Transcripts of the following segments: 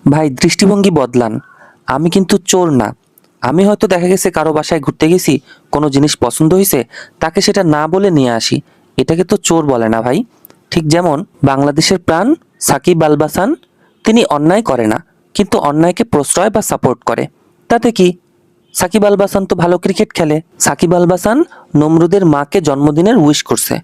ভাই দৃষ্টিভঙ্গি বদলান। আমি কিন্তু চোর না। আমি হয়তো দেখা গেছে কারো বাসায় ঘুরতে গেছি, কোনো জিনিস পছন্দ হয়েছে, তাকে সেটা না বলে নিয়ে আসি। এটাকে তো চোর বলে না ভাই। ঠিক যেমন বাংলাদেশের প্রাণ সাকিব আল হাসান, তিনি অন্যায় করে না, কিন্তু অন্যায়কে প্রশ্রয় বা সাপোর্ট করে। তাতে কি? সাকিব আল হাসান তো ভালো ক্রিকেট খেলে। সাকিব আল হাসান নমরুদের মাকে জন্মদিনের উইশ করছে।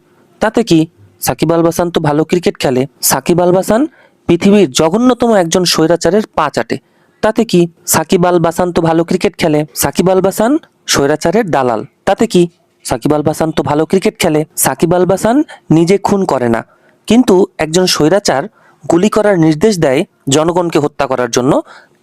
তাতে কি? সাকিব আল হাসান তো ভালো ক্রিকেট খেলে। সাকিব আল হাসান পৃথিবীর জঘন্যতম একজন স্বৈরাচারের পা চাটে। তাতে কি? সাকিব আল হাসান তো ভালো ক্রিকেট খেলে। সাকিব আল হাসান স্বৈরাচারের দালাল। তাতে কি? সাকিব আল হাসান তো ভালো ক্রিকেট খেলে। সাকিব আল হাসান নিজে খুন করে না, কিন্তু একজন স্বৈরাচার গুলি করার নির্দেশ দেয় জনগণকে হত্যা করার জন্য,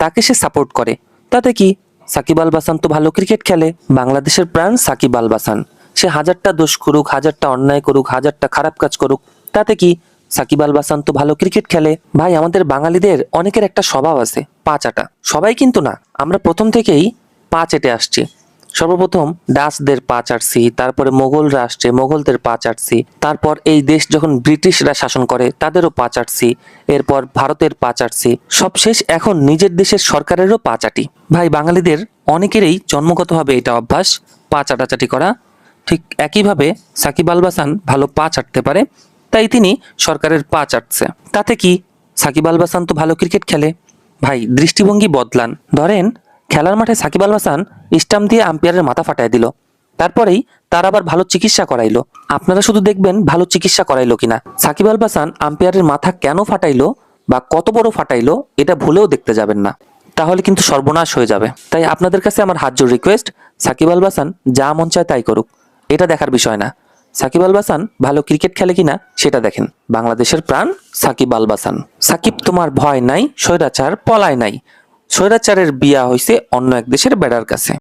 তাকে সে সাপোর্ট করে। তাতে কি? সাকিব আল হাসান তো ভালো ক্রিকেট খেলে। বাংলাদেশের প্রাণ সাকিব আল হাসান, সে হাজারটা দোষ করুক, হাজারটা অন্যায় করুক, হাজারটা খারাপ কাজ করুক, তাতে কি? সাকিব আল হাসান তো ভালো ক্রিকেট খেলে। ভাই আমাদের বাঙালিদের অনেকের একটা স্বভাব আছে পা চাটা। সবাই কিন্তু না, আমরা প্রথম থেকেই পা চেটে আসছি। সর্বপ্রথম ডাচদের পা চাটছি, তারপরে মোগলরা আসছে, মোগলদের পা চাটছি, তারপর এই দেশ যখন ব্রিটিশরা শাসন করে তাদেরও পা চাটছি, এরপর ভারতের পা চাটছি, সবশেষ এখন নিজের দেশের সরকারেরও পা চাটি। ভাই বাঙালিদের অনেকেরই জন্মগতভাবে এটা অভ্যাস, পা চাটাচাটি করা। ঠিক একইভাবে সাকিব আল হাসান ভালো পা চাটতে পারে, তাই তিনি সরকারের পা চাটছে। তাতে কি? সাকিব আল হাসান তো ভালো ক্রিকেট খেলে। ভাই দৃষ্টিভঙ্গি বদলান। ধরেন খেলার মাঠে সাকিব আল হাসান স্টাম্প দিয়ে আম্পায়ারের মাথা ফাটায় দিল, তারপরেই তার আবার ভালো চিকিৎসা করাইলো। আপনারা শুধু দেখবেন ভালো চিকিৎসা করাইলো কিনা। সাকিব আল হাসান আম্পায়ারের মাথা কেন ফাটাইলো বা কত বড় ফাটাইলো এটা ভুলেও দেখতে যাবেন না, তাহলে কিন্তু সর্বনাশ হয়ে যাবে। তাই আপনাদের কাছে আমার হাত জোড় রিকোয়েস্ট, সাকিব আল হাসান যা মন চায় তাই করুক, এটা দেখার বিষয় না। সাকিব আল হাসান ভালো ক্রিকেট খেলে কিনা সেটা দেখেন। বাংলাদেশের প্রাণ সাকিব আল হাসান। সাকিব তোমার ভয় নাই, স্বৈরাচার পলায় নাই। স্বৈরাচারের বিয়া হইছে অন্য এক দেশের বেড়ার কাছে।